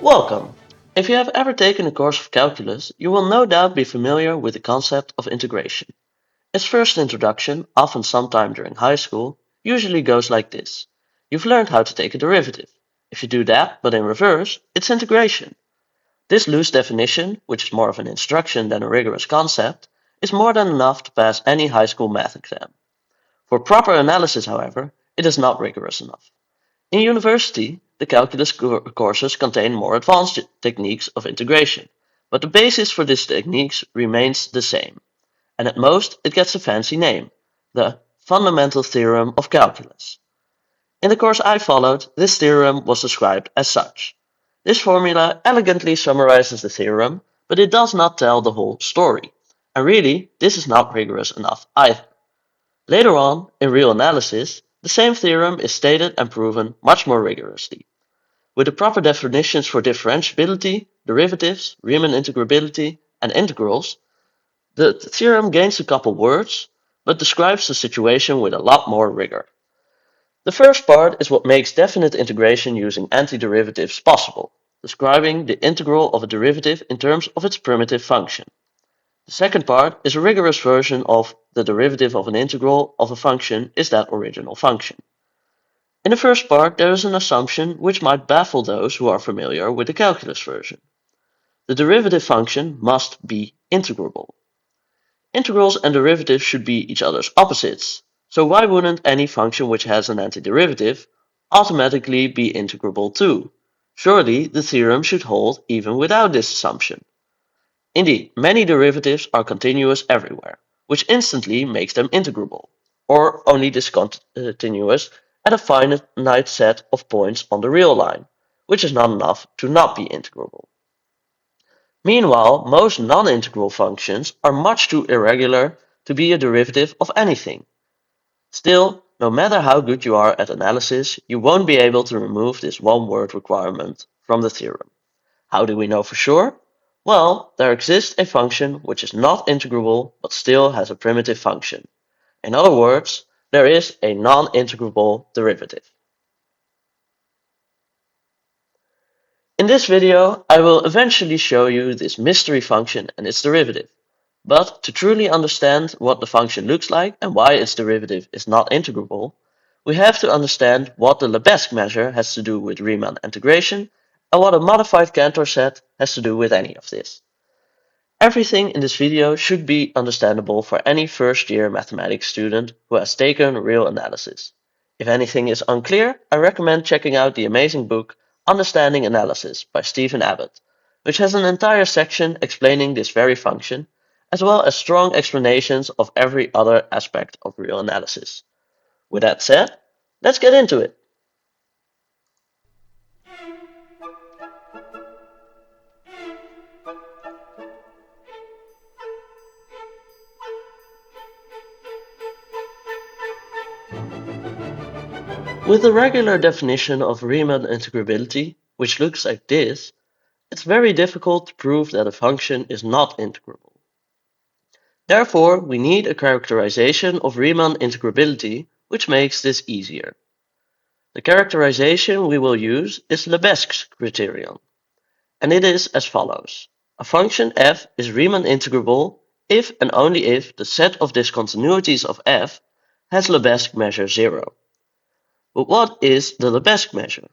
Welcome! If you have ever taken a course of calculus, you will no doubt be familiar with the concept of integration. Its first introduction, often sometime during high school, usually goes like this. You've learned how to take a derivative. If you do that, but in reverse, it's integration. This loose definition, which is more of an instruction than a rigorous concept, is more than enough to pass any high school math exam. For proper analysis, however, it is not rigorous enough. In university, the calculus courses contain more advanced techniques of integration, but the basis for these techniques remains the same, and at most it gets a fancy name, the Fundamental Theorem of Calculus. In the course I followed, this theorem was described as such. This formula elegantly summarizes the theorem, but it does not tell the whole story, and really, this is not rigorous enough either. Later on, in Reële Analyse, the same theorem is stated and proven much more rigorously. With the proper definitions for differentiability, derivatives, Riemann integrability, and integrals, the theorem gains a couple words, but describes the situation with a lot more rigor. The first part is what makes definite integration using antiderivatives possible, describing the integral of a derivative in terms of its primitive function. The second part is a rigorous version of the derivative of an integral of a function is that original function. In the first part, there is an assumption which might baffle those who are familiar with the calculus version. The derivative function must be integrable. Integrals and derivatives should be each other's opposites, so why wouldn't any function which has an antiderivative automatically be integrable too? Surely the theorem should hold even without this assumption. Indeed, many derivatives are continuous everywhere, which instantly makes them integrable, or only discontinuous at a finite set of points on the real line, which is not enough to not be integrable. Meanwhile, most non-integral functions are much too irregular to be a derivative of anything. Still, no matter how good you are at analysis, you won't be able to remove this one-word requirement from the theorem. How do we know for sure? Well, there exists a function which is not integrable but still has a primitive function. In other words, there is a non-integrable derivative. In this video, I will eventually show you this mystery function and its derivative. But to truly understand what the function looks like and why its derivative is not integrable, we have to understand what the Lebesgue measure has to do with Riemann integration and what a modified Cantor set has to do with any of this. Everything in this video should be understandable for any first-year mathematics student who has taken Reële Analyse. If anything is unclear, I recommend checking out the amazing book Understanding Analysis by Stephen Abbott, which has an entire section explaining this very function, as well as strong explanations of every other aspect of Reële Analyse. With that said, let's get into it. With the regular definition of Riemann integrability, which looks like this, it's very difficult to prove that a function is not integrable. Therefore, we need a characterization of Riemann integrability, which makes this easier. The characterization we will use is Lebesgue's criterion, and it is as follows. A function f is Riemann integrable if and only if the set of discontinuities of f has Lebesgue measure 0. But what is the Lebesgue measure?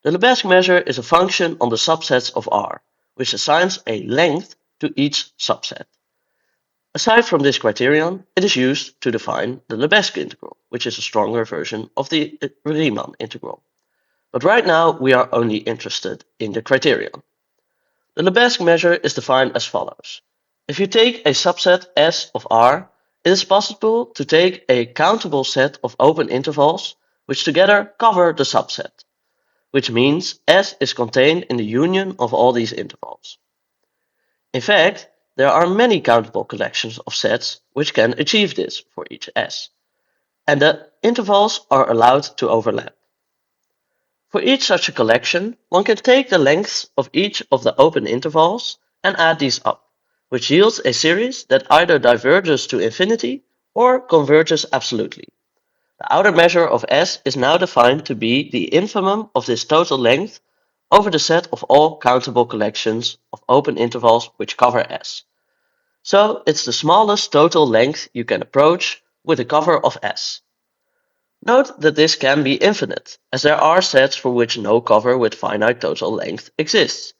The Lebesgue measure is a function on the subsets of R, which assigns a length to each subset. Aside from this criterion, it is used to define the Lebesgue integral, which is a stronger version of the Riemann integral. But right now we are only interested in the criterion. The Lebesgue measure is defined as follows. If you take a subset S of R it is possible to take a countable set of open intervals which together cover the subset, which means S is contained in the union of all these intervals. In fact, there are many countable collections of sets which can achieve this for each S, and the intervals are allowed to overlap. For each such a collection, one can take the lengths of each of the open intervals and add these up, which yields a series that either diverges to infinity or converges absolutely. The outer measure of S is now defined to be the infimum of this total length over the set of all countable collections of open intervals which cover S. So it's the smallest total length you can approach with a cover of S. Note that this can be infinite, as there are sets for which no cover with finite total length exists.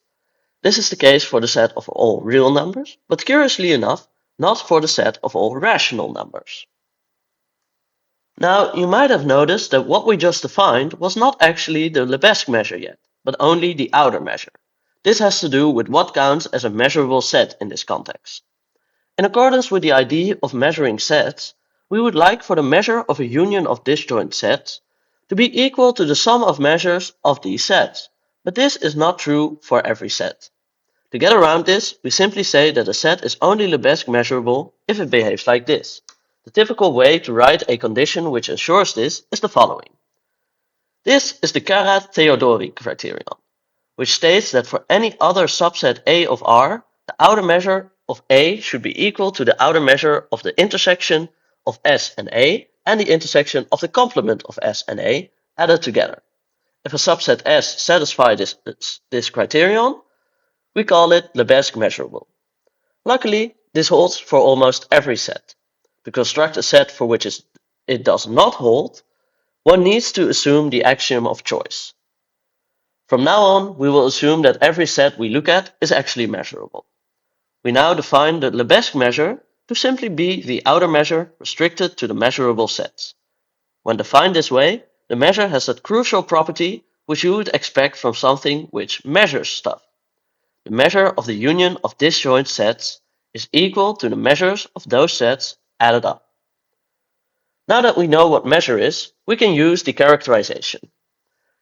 This is the case for the set of all real numbers, but curiously enough, not for the set of all rational numbers. Now, you might have noticed that what we just defined was not actually the Lebesgue measure yet, but only the outer measure. This has to do with what counts as a measurable set in this context. In accordance with the idea of measuring sets, we would like for the measure of a union of disjoint sets to be equal to the sum of measures of these sets, but this is not true for every set. To get around this, we simply say that a set is only Lebesgue measurable if it behaves like this. The typical way to write a condition which ensures this is the following. This is the Carat-Theodori criterion, which states that for any other subset A of R, the outer measure of A should be equal to the outer measure of the intersection of S and A and the intersection of the complement of S and A added together. If a subset S satisfies this criterion, we call it Lebesgue measurable. Luckily, this holds for almost every set. To construct a set for which it does not hold, one needs to assume the axiom of choice. From now on, we will assume that every set we look at is actually measurable. We now define the Lebesgue measure to simply be the outer measure restricted to the measurable sets. When defined this way, the measure has that crucial property which you would expect from something which measures stuff. The measure of the union of disjoint sets is equal to the measures of those sets added up. Now that we know what measure is, we can use the characterization.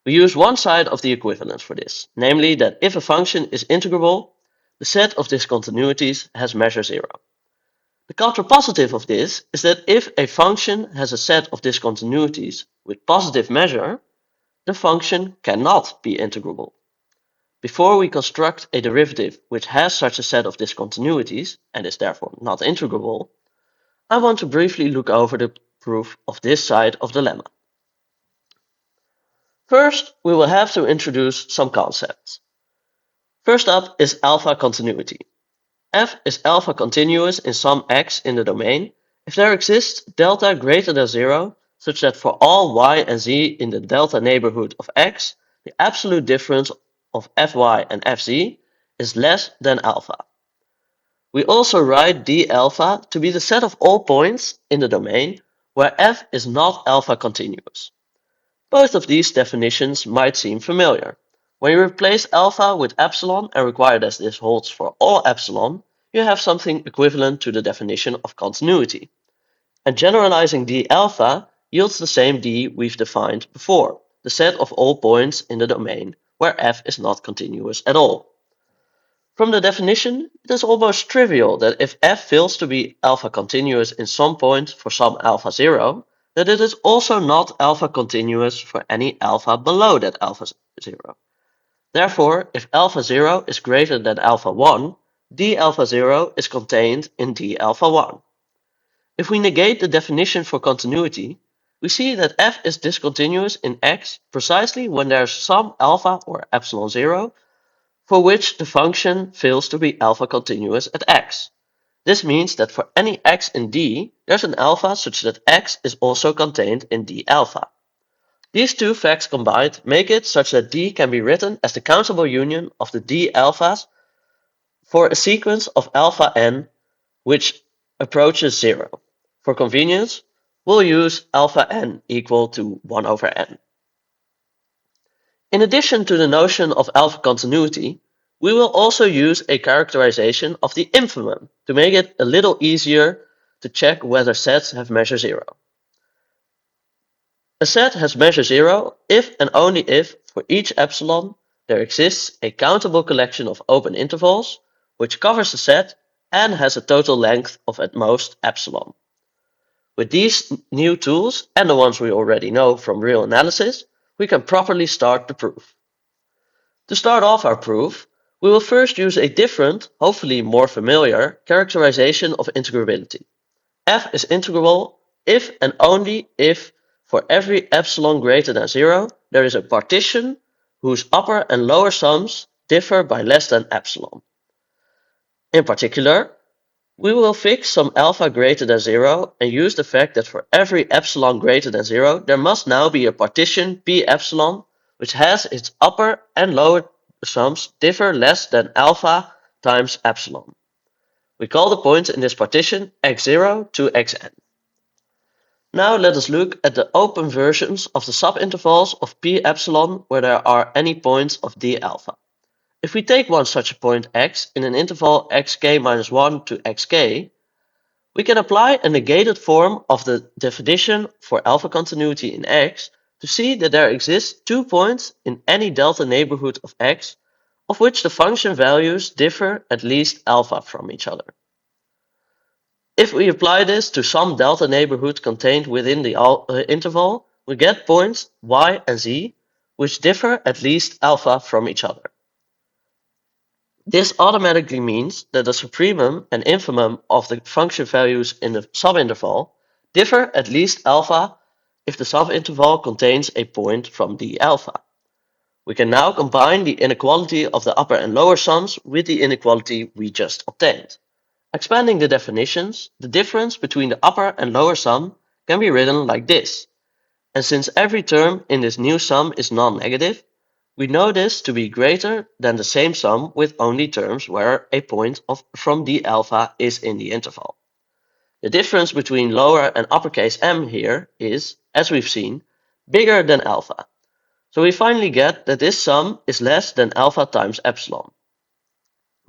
We use one side of the equivalence for this, namely that if a function is integrable, the set of discontinuities has measure 0. The contrapositive of this is that if a function has a set of discontinuities with positive measure, the function cannot be integrable. Before we construct a derivative which has such a set of discontinuities and is therefore not integrable, I want to briefly look over the proof of this side of the lemma. First, we will have to introduce some concepts. First up is alpha continuity. F is alpha continuous in some x in the domain if there exists delta greater than 0 such that for all y and z in the delta neighborhood of x, the absolute difference of fy and fz is less than alpha. We also write d alpha to be the set of all points in the domain where f is not alpha continuous. Both of these definitions might seem familiar. When you replace alpha with epsilon and require that this holds for all epsilon, you have something equivalent to the definition of continuity. And generalizing d alpha yields the same d we've defined before, the set of all points in the domain where f is not continuous at all. From the definition, it is almost trivial that if f fails to be alpha continuous in some point for some alpha 0, that it is also not alpha continuous for any alpha below that alpha 0. Therefore, if alpha 0 is greater than alpha 1, d alpha 0 is contained in d alpha 1. If we negate the definition for continuity, we see that f is discontinuous in x precisely when there is some alpha or epsilon 0 for which the function fails to be alpha continuous at x. This means that for any x in D, there's an alpha such that x is also contained in D alpha. These two facts combined make it such that D can be written as the countable union of the D alphas for a sequence of alpha n which approaches 0. For convenience, we'll use alpha n equal to 1 over n. In addition to the notion of alpha continuity, we will also use a characterization of the infimum to make it a little easier to check whether sets have measure 0. A set has measure 0 if and only if, for each epsilon, there exists a countable collection of open intervals which covers the set and has a total length of at most epsilon. With these new tools and the ones we already know from real analysis, we can properly start the proof. To start off our proof, we will first use a different, hopefully more familiar, characterization of integrability. F is integrable if and only if for every epsilon greater than 0 there is a partition whose upper and lower sums differ by less than epsilon. In particular, we will fix some alpha greater than 0 and use the fact that for every epsilon greater than 0 there must now be a partition p epsilon which has its upper and lower sums differ less than alpha times epsilon. We call the points in this partition x0 to xn. Now let us look at the open versions of the subintervals of p epsilon where there are any points of d alpha. If we take one such point x in an interval xk minus 1 to xk, we can apply a negated form of the definition for alpha continuity in x to see that there exist 2 points in any delta neighborhood of x of which the function values differ at least alpha from each other. If we apply this to some delta neighborhood contained within the interval, we get points y and z which differ at least alpha from each other. This automatically means that the supremum and infimum of the function values in the subinterval differ at least alpha if the subinterval contains a point from d alpha. We can now combine the inequality of the upper and lower sums with the inequality we just obtained. Expanding the definitions, the difference between the upper and lower sum can be written like this. And since every term in this new sum is non-negative, we know this to be greater than the same sum with only terms where a point from d alpha is in the interval. The difference between lower and uppercase m here is, as we've seen, bigger than alpha. So we finally get that this sum is less than alpha times epsilon.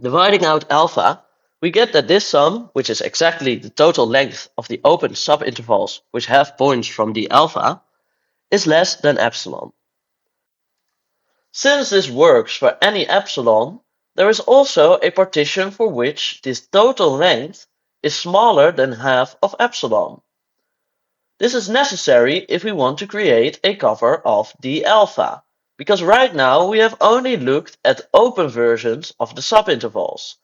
Dividing out alpha, we get that this sum, which is exactly the total length of the open subintervals which have points from d alpha, is less than epsilon. Since this works for any epsilon, there is also a partition for which this total length is smaller than half of epsilon. This is necessary if we want to create a cover of d alpha, because right now we have only looked at open versions of the subintervals,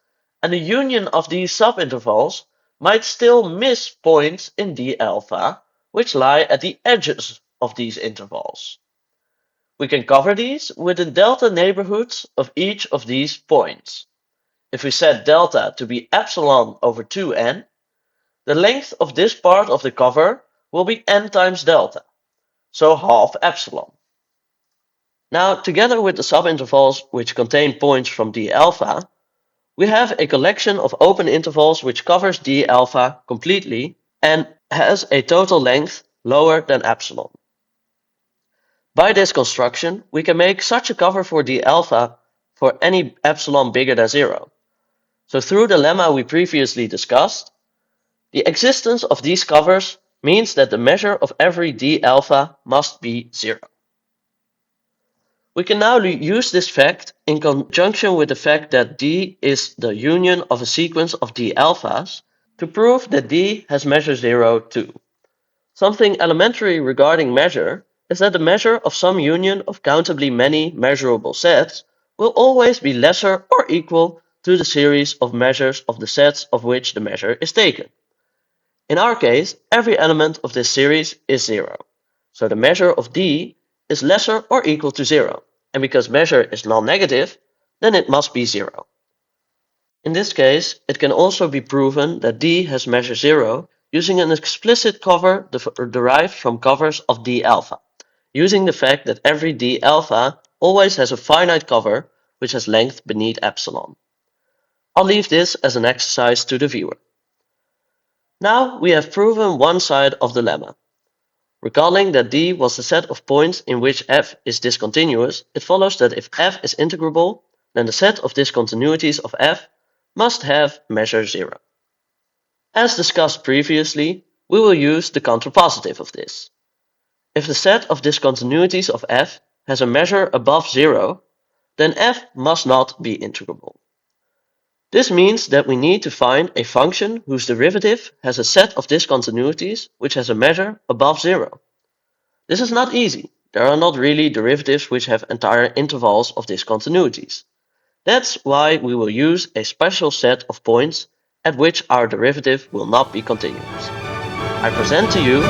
and the union of these subintervals might still miss points in d alpha which lie at the edges of these intervals. We can cover these with the delta neighborhoods of each of these points. If we set delta to be epsilon over 2n, the length of this part of the cover will be n times delta, so half epsilon. Now, together with the subintervals which contain points from d alpha, we have a collection of open intervals which covers d alpha completely and has a total length lower than epsilon. By this construction, we can make such a cover for d alpha for any epsilon bigger than 0. So through the lemma we previously discussed, the existence of these covers means that the measure of every d alpha must be 0. We can now use this fact in conjunction with the fact that d is the union of a sequence of d alphas to prove that d has measure 0 too. Something elementary regarding measure is that the measure of some union of countably many measurable sets will always be lesser or equal to the series of measures of the sets of which the measure is taken. In our case, every element of this series is 0, so the measure of d is lesser or equal to 0, and because measure is non-negative, then it must be 0. In this case, it can also be proven that d has measure 0 using an explicit cover derived from covers of d alpha, using the fact that every d alpha always has a finite cover which has length beneath epsilon. I'll leave this as an exercise to the viewer. Now we have proven one side of the lemma. Recalling that d was the set of points in which f is discontinuous, it follows that if f is integrable, then the set of discontinuities of f must have measure 0. As discussed previously, we will use the contrapositive of this. If the set of discontinuities of f has a measure above 0, then f must not be integrable. This means that we need to find a function whose derivative has a set of discontinuities which has a measure above 0. This is not easy. There are not really derivatives which have entire intervals of discontinuities. That's why we will use a special set of points at which our derivative will not be continuous. I present to you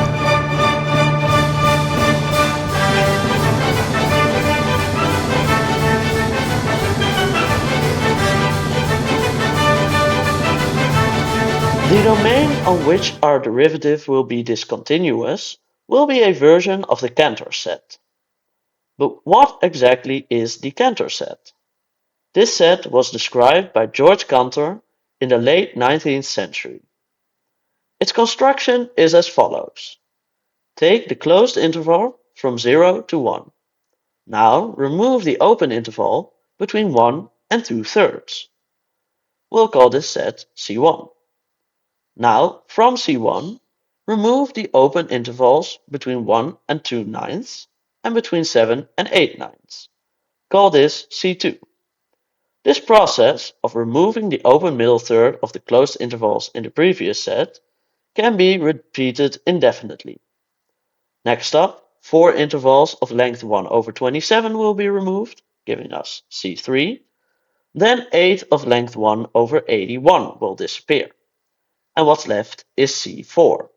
the domain on which our derivative will be discontinuous will be a version of the Cantor set. But what exactly is the Cantor set? This set was described by George Cantor in the late 19th century. Its construction is as follows. Take the closed interval from 0 to 1. Now remove the open interval between 1 and 2/3. We'll call this set C1. Now from C1, remove the open intervals between 1 and 2/9 and between 7 and 8/9. Call this C2. This process of removing the open middle third of the closed intervals in the previous set can be repeated indefinitely. Next up, 4 intervals of length 1 over 27 will be removed, giving us C3. Then 8 of length 1 over 81 will disappear. And what's left is C4.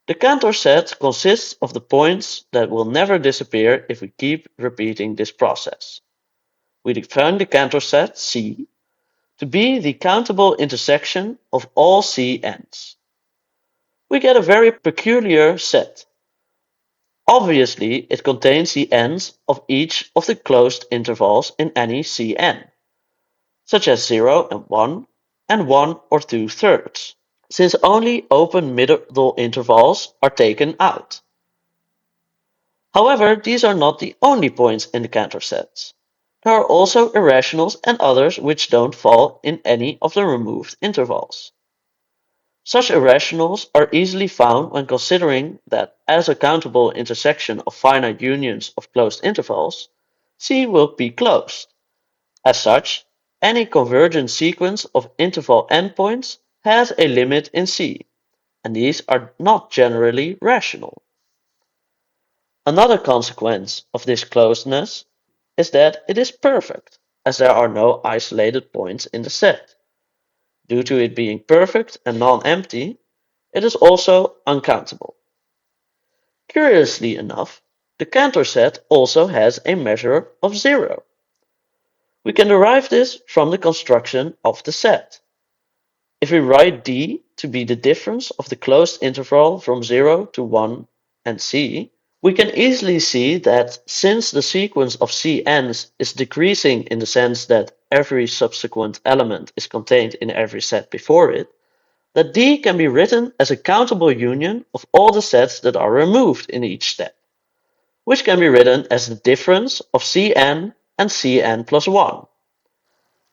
The Cantor set consists of the points that will never disappear if we keep repeating this process. We define the Cantor set C to be the countable intersection of all Cn's. We get a very peculiar set. Obviously, it contains the ends of each of the closed intervals in any Cn, such as 0 and 1 or 2/3, since only open middle intervals are taken out. However, these are not the only points in the Cantor sets. There are also irrationals and others which don't fall in any of the removed intervals. Such irrationals are easily found when considering that as a countable intersection of finite unions of closed intervals, C will be closed. As such, any convergent sequence of interval endpoints has a limit in C, and these are not generally rational. Another consequence of this closedness is that it is perfect, as there are no isolated points in the set. Due to it being perfect and non-empty, it is also uncountable. Curiously enough, the Cantor set also has a measure of 0. We can derive this from the construction of the set. If we write D to be the difference of the closed interval from 0 to 1 and C, we can easily see that since the sequence of Cn's is decreasing in the sense that every subsequent element is contained in every set before it, that D can be written as a countable union of all the sets that are removed in each step, which can be written as the difference of Cn and Cn plus 1.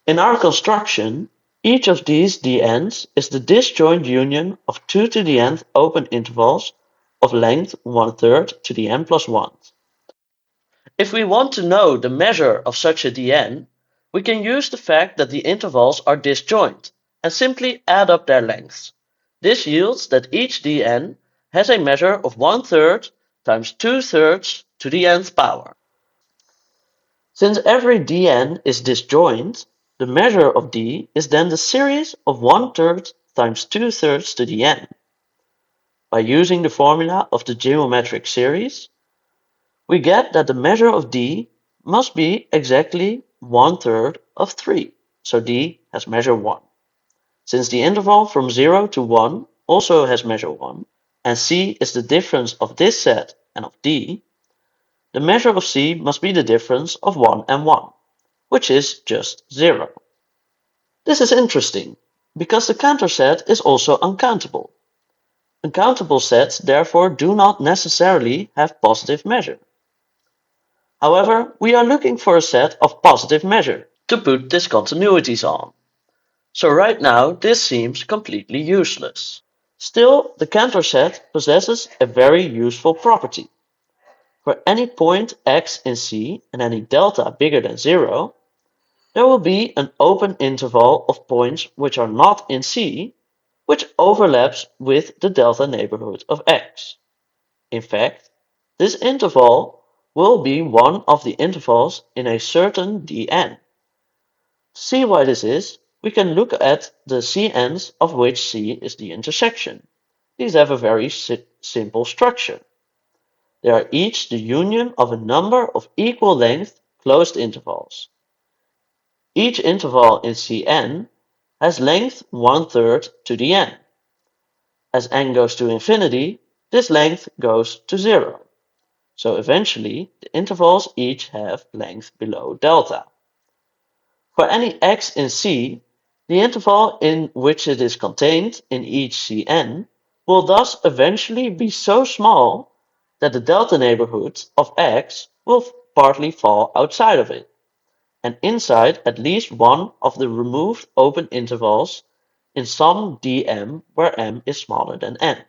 In our construction, each of these dn's is the disjoint union of 2 to the nth open intervals of length 1/3 to the n plus 1. If we want to know the measure of such a dn, we can use the fact that the intervals are disjoint and simply add up their lengths. This yields that each dn has a measure of 1/3 times 2/3 to the nth power. Since every dn is disjoint, the measure of D is then the series of 1/3 times 2/3 to the n. By using the formula of the geometric series, we get that the measure of D must be exactly 1/3 of 3, so D has measure 1. Since the interval from 0 to 1 also has measure 1, and C is the difference of this set and of D, the measure of C must be the difference of 1 and 1, which is just 0. This is interesting, because the Cantor set is also uncountable. Uncountable sets therefore do not necessarily have positive measure. However, we are looking for a set of positive measure to put discontinuities on. So right now this seems completely useless. Still, the Cantor set possesses a very useful property. For any point x in C and any delta bigger than 0, there will be an open interval of points which are not in C, which overlaps with the delta neighborhood of x. In fact, this interval will be one of the intervals in a certain Dn. To see why this is, we can look at the Cn's of which C is the intersection. These have a very simple structure. They are each the union of a number of equal length closed intervals. Each interval in Cn has length 1/3 to the n. As n goes to infinity, this length goes to 0. So eventually, the intervals each have length below delta. For any x in C, the interval in which it is contained in each Cn will thus eventually be so small that the delta neighborhood of x will partly fall outside of it, and inside at least one of the removed open intervals in some dm where m is smaller than n.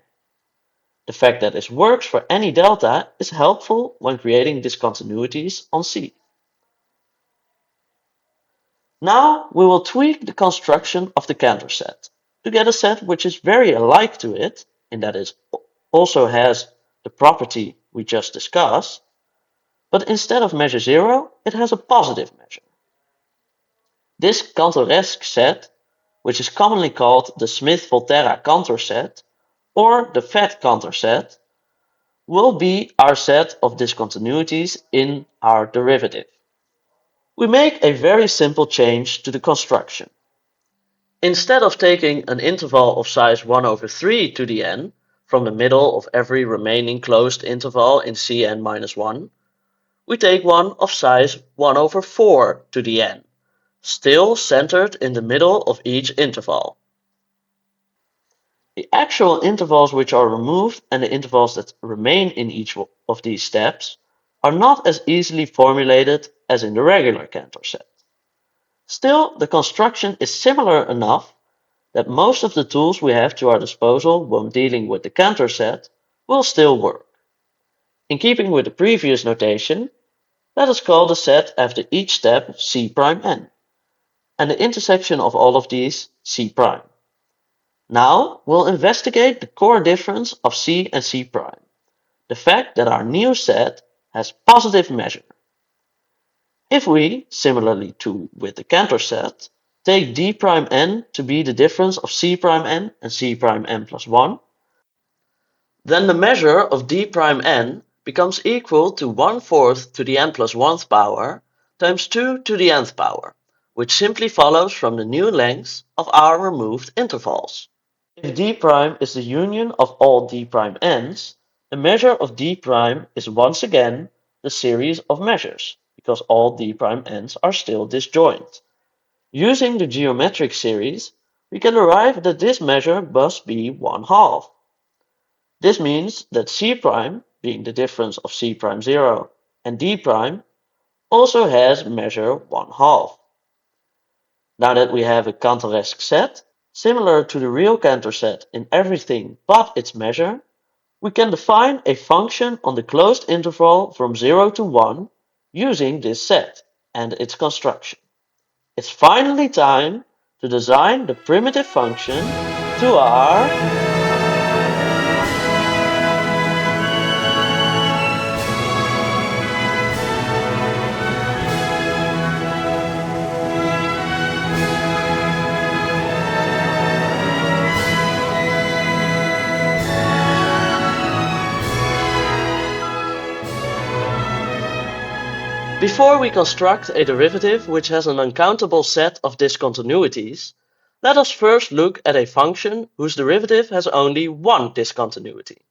The fact that this works for any delta is helpful when creating discontinuities on C. Now we will tweak the construction of the Cantor set to get a set which is very alike to it, in that it also has the property we just discussed, but instead of measure 0, it has a positive measure. This Cantoresque set, which is commonly called the Smith-Volterra-Cantor set or the fat Cantor set, will be our set of discontinuities in our derivative. We make a very simple change to the construction. Instead of taking an interval of size 1/3 to the n from the middle of every remaining closed interval in Cn-1, we take one of size 1/4 to the n, still centered in the middle of each interval. The actual intervals which are removed and the intervals that remain in each of these steps are not as easily formulated as in the regular Cantor set. Still, the construction is similar enough that most of the tools we have to our disposal when dealing with the Cantor set will still work. In keeping with the previous notation, let us call the set after each step C'N, and the intersection of all of these C'. Now we'll investigate the core difference of C and C', the fact that our new set has positive measure. If we, similarly to with the Cantor set, take d'N to be the difference of C'N and C'N plus 1, then the measure of d'N becomes equal to 1/4 to the n plus 1th power times 2 to the nth power, which simply follows from the new lengths of our removed intervals. If d' is the union of all d'n's, the measure of d' is once again the series of measures, because all d'n's are still disjoint. Using the geometric series, we can derive that this measure must be 1/2. This means that C', being the difference of C'0 and d', also has measure 1/2. Now that we have a Cantoresque set, similar to the real Cantor set in everything but its measure, we can define a function on the closed interval from 0 to 1 using this set and its construction. It's finally time to design the primitive function to our Before we construct a derivative which has an uncountable set of discontinuities, let us first look at a function whose derivative has only one discontinuity.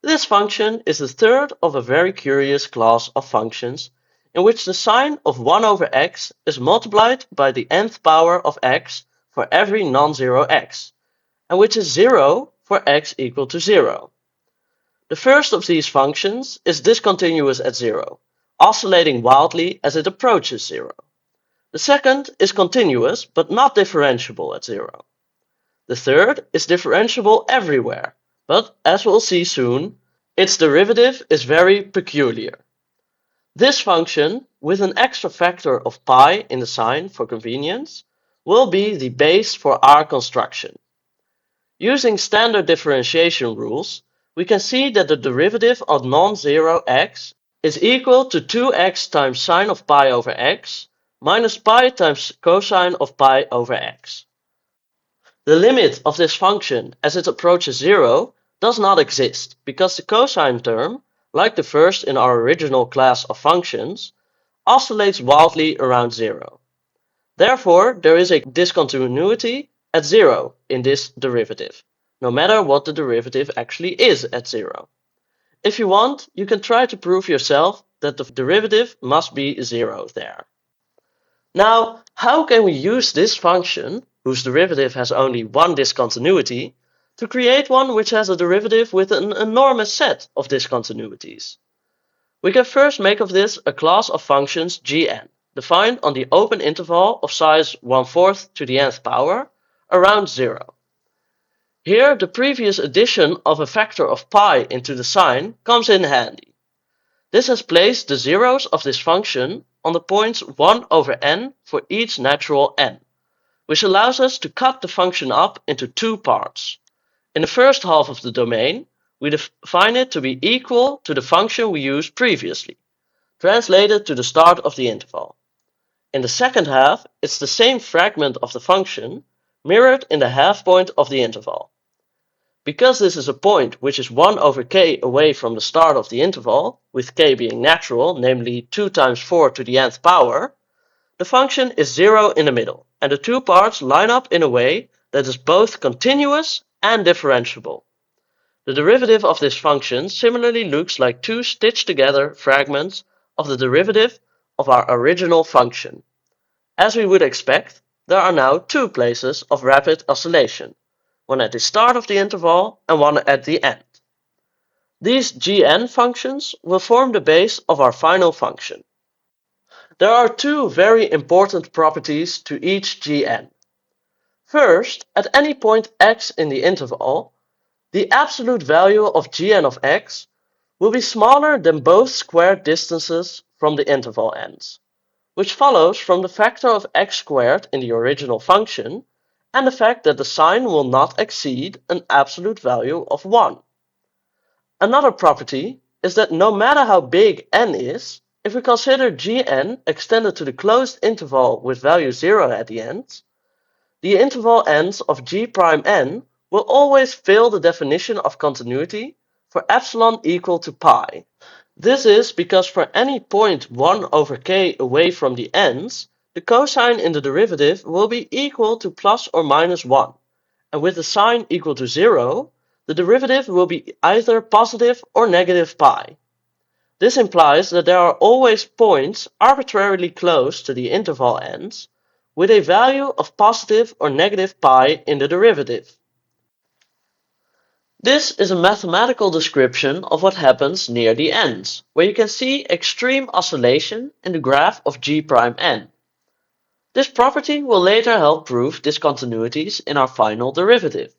This function is the third of a very curious class of functions in which the sign of 1/x is multiplied by the nth power of x for every non-zero x, and which is 0 for x equal to 0. The first of these functions is discontinuous at 0, oscillating wildly as it approaches 0. The second is continuous but not differentiable at 0. The third is differentiable everywhere, but as we'll see soon, its derivative is very peculiar. This function, with an extra factor of pi in the sign for convenience, will be the base for our construction. Using standard differentiation rules, we can see that the derivative of non-zero x is equal to 2x times sine of pi over x minus pi times cosine of pi over x. The limit of this function as it approaches 0 does not exist because the cosine term, like the first in our original class of functions, oscillates wildly around 0. Therefore, there is a discontinuity at 0 in this derivative, no matter what the derivative actually is at 0. If you want, you can try to prove yourself that the derivative must be 0 there. Now, how can we use this function, whose derivative has only one discontinuity, to create one which has a derivative with an enormous set of discontinuities? We can first make of this a class of functions Gn, defined on the open interval of size 1/4 to the nth power, around 0. Here, the previous addition of a factor of pi into the sign comes in handy. This has placed the zeros of this function on the points 1 over n for each natural n, which allows us to cut the function up into two parts. In the first half of the domain, we define it to be equal to the function we used previously, translated to the start of the interval. In the second half, it's the same fragment of the function, mirrored in the half point of the interval. Because this is a point which is 1 over k away from the start of the interval, with k being natural, namely 2 times 4 to the nth power, the function is 0 in the middle, and the two parts line up in a way that is both continuous and differentiable. The derivative of this function similarly looks like two stitched together fragments of the derivative of our original function. As we would expect, there are now two places of rapid oscillation, one at the start of the interval and one at the end. These Gn functions will form the base of our final function. There are two very important properties to each Gn. First, at any point x in the interval, the absolute value of Gn of x will be smaller than both squared distances from the interval ends, which follows from the factor of x squared in the original function and the fact that the sign will not exceed an absolute value of 1. Another property is that no matter how big n is, if we consider Gn extended to the closed interval with value 0 at the end, the interval ends of G prime n will always fail the definition of continuity for epsilon equal to pi. This is because for any point 1 over k away from the ends, the cosine in the derivative will be equal to plus or minus 1, and with the sign equal to 0, the derivative will be either positive or negative pi. This implies that there are always points arbitrarily close to the interval ends with a value of positive or negative pi in the derivative. This is a mathematical description of what happens near the ends, where you can see extreme oscillation in the graph of G prime n. This property will later help prove discontinuities in our final derivative.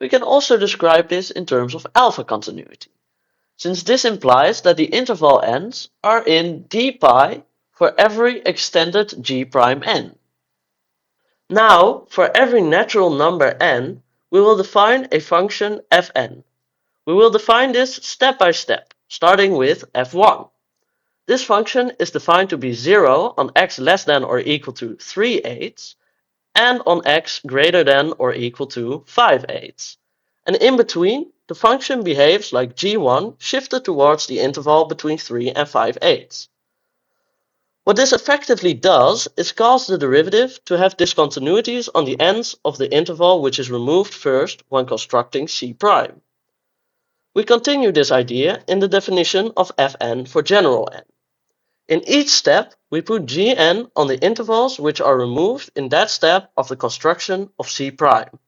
We can also describe this in terms of alpha continuity, since this implies that the interval ends are in d pi for every extended G prime n. Now, for every natural number n, we will define a function fn. We will define this step by step, starting with f1. This function is defined to be 0 on x less than or equal to 3/8 and on x greater than or equal to 5/8. And in between, the function behaves like g1 shifted towards the interval between 3 and 5/8. What this effectively does is cause the derivative to have discontinuities on the ends of the interval which is removed first when constructing C prime. We continue this idea in the definition of Fn for general n. In each step, we put Gn on the intervals which are removed in that step of the construction of C prime.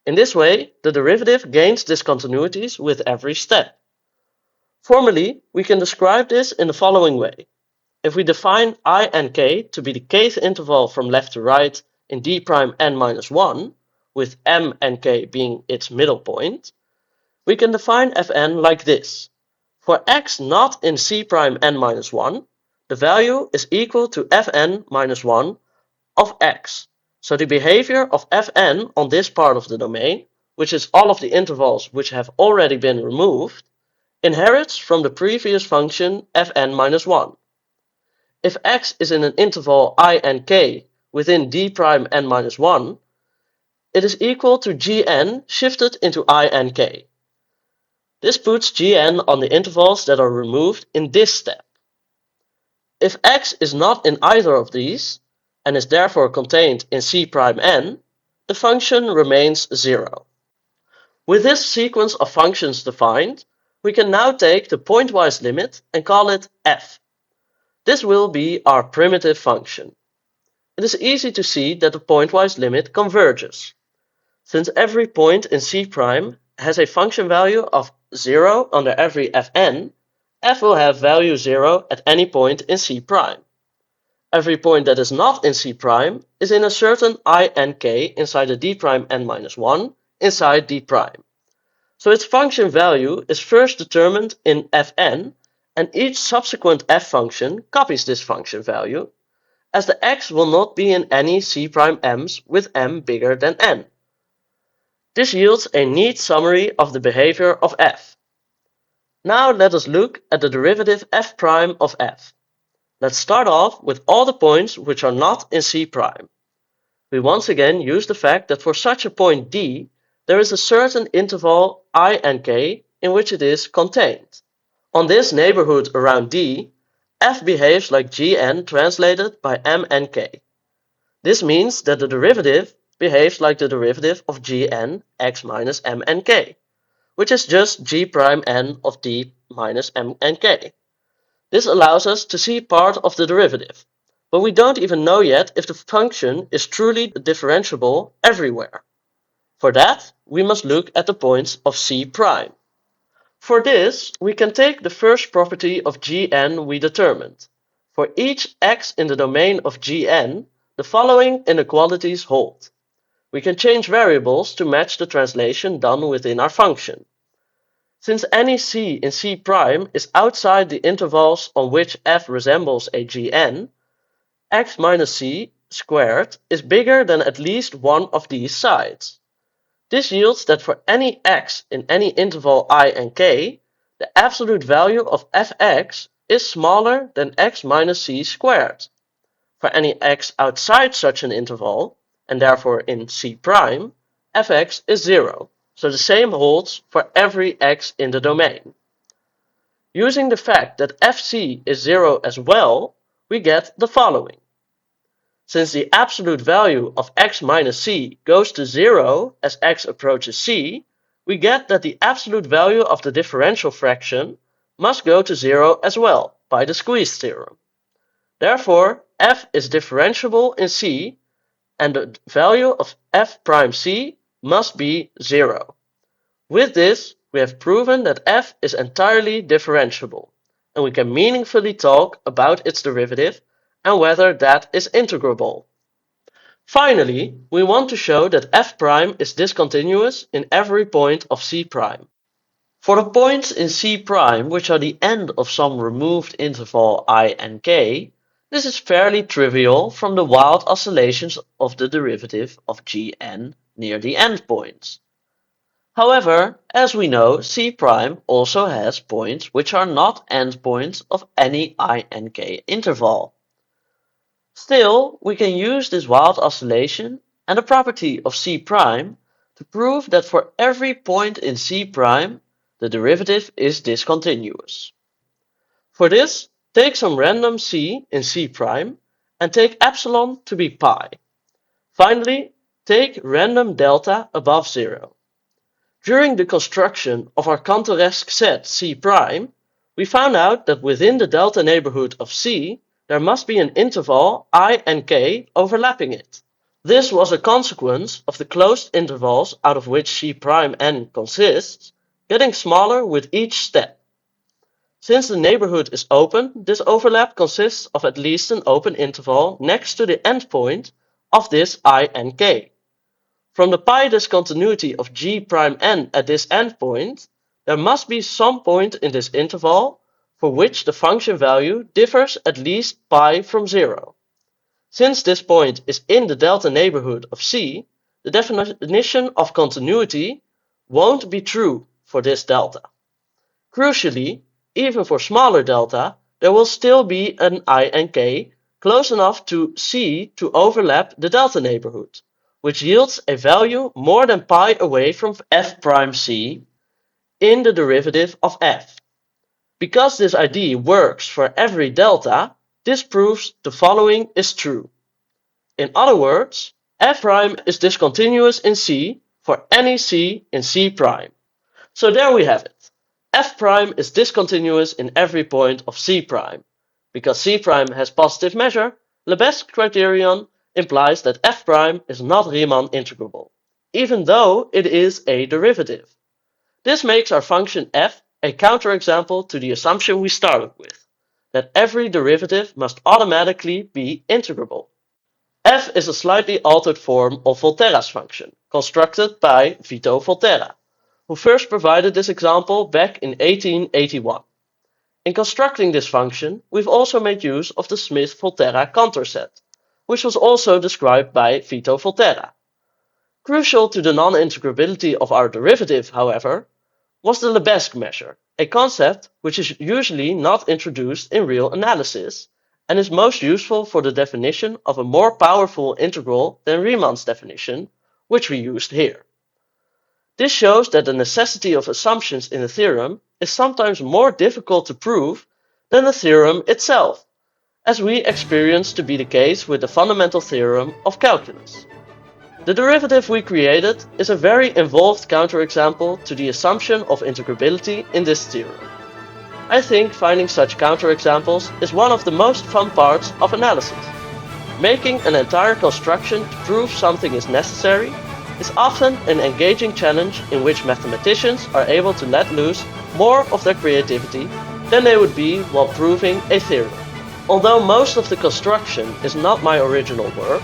In this way, the derivative gains discontinuities with every step. Formally, we can describe this in the following way. If we define I and k to be the kth interval from left to right in d prime n minus 1, with m and k being its middle point, we can define Fn like this. For x not in c prime n minus 1, the value is equal to Fn minus 1 of x. So the behavior of Fn on this part of the domain, which is all of the intervals which have already been removed, inherits from the previous function Fn minus 1. If x is in an interval I and k within d prime n minus 1, it is equal to Gn shifted into I and k. This puts Gn on the intervals that are removed in this step. If x is not in either of these, and is therefore contained in C prime n, the function remains 0. With this sequence of functions defined, we can now take the pointwise limit and call it f. This will be our primitive function. It is easy to see that the pointwise limit converges. Since every point in C prime has a function value of 0 under every Fn, f will have value 0 at any point in C prime. Every point that is not in C prime is in a certain I and k inside a d prime n minus 1 inside d prime. So its function value is first determined in Fn, and each subsequent f function copies this function value, as the x will not be in any C prime m's with m bigger than n. This yields a neat summary of the behavior of f. Now let us look at the derivative f prime of f. Let's start off with all the points which are not in C prime. We once again use the fact that for such a point D, there is a certain interval I and k in which it is contained. On this neighborhood around D, f behaves like Gn translated by m and k. This means that the derivative behaves like the derivative of Gn x minus m and k, which is just g prime n of d minus m and k. This allows us to see part of the derivative, but we don't even know yet if the function is truly differentiable everywhere. For that, we must look at the points of C prime. For this, we can take the first property of Gn we determined. For each x in the domain of Gn, the following inequalities hold. We can change variables to match the translation done within our function. Since any c in C prime is outside the intervals on which f resembles a Gn, x minus c squared is bigger than at least one of these sides. This yields that for any x in any interval I and k, the absolute value of fx is smaller than x minus c squared. For any x outside such an interval, and therefore in C prime, fx is 0. So the same holds for every x in the domain. Using the fact that fc is 0 as well, we get the following. Since the absolute value of x minus c goes to 0 as x approaches c, we get that the absolute value of the differential fraction must go to 0 as well by the squeeze theorem. Therefore, f is differentiable in C, and the value of f prime c must be 0. With this, we have proven that f is entirely differentiable, and we can meaningfully talk about its derivative and whether that is integrable. Finally, we want to show that f prime is discontinuous in every point of C prime. For the points in C prime which are the end of some removed interval I and k, this is fairly trivial from the wild oscillations of the derivative of Gn near the endpoints. However, as we know, C prime also has points which are not endpoints of any I and k interval. Still, we can use this wild oscillation and the property of C prime to prove that for every point in C prime, the derivative is discontinuous. For this, take some random c in C prime and take epsilon to be pi. Finally, take random delta above 0. During the construction of our Cantoresque set C prime, we found out that within the delta neighborhood of C, there must be an interval I and k overlapping it. This was a consequence of the closed intervals out of which C prime n consists, getting smaller with each step. Since the neighborhood is open, this overlap consists of at least an open interval next to the endpoint of this I and k. From the pi discontinuity of g prime n at this endpoint, there must be some point in this interval for which the function value differs at least pi from 0. Since this point is in the delta neighborhood of C, the definition of continuity won't be true for this delta. Crucially, even for smaller delta, there will still be an I and k close enough to C to overlap the delta neighborhood, which yields a value more than pi away from f prime c in the derivative of f. Because this ID works for every delta, this proves the following is true. In other words, f prime is discontinuous in C for any c in C prime. So there we have it. F prime is discontinuous in every point of C prime. Because C prime has positive measure, Lebesgue criterion implies that f prime is not Riemann integrable, even though it is a derivative. This makes our function f a counterexample to the assumption we started with, that every derivative must automatically be integrable. F is a slightly altered form of Volterra's function, constructed by Vito Volterra, who first provided this example back in 1881. In constructing this function, we've also made use of the Smith-Volterra-Cantor set, which was also described by Vito Volterra. Crucial to the non-integrability of our derivative, however, was the Lebesgue measure, a concept which is usually not introduced in real analysis and is most useful for the definition of a more powerful integral than Riemann's definition, which we used here. This shows that the necessity of assumptions in a theorem is sometimes more difficult to prove than the theorem itself, as we experienced to be the case with the Fundamental Theorem of Calculus. The derivative we created is a very involved counterexample to the assumption of integrability in this theorem. I think finding such counterexamples is one of the most fun parts of analysis. Making an entire construction to prove something is necessary is often an engaging challenge in which mathematicians are able to let loose more of their creativity than they would be while proving a theorem. Although most of the construction is not my original work,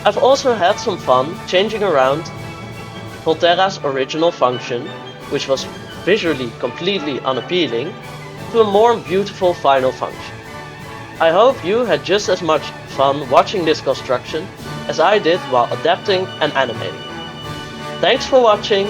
I've also had some fun changing around Volterra's original function, which was visually completely unappealing, to a more beautiful final function. I hope you had just as much fun watching this construction as I did while adapting and animating it. Thanks for watching.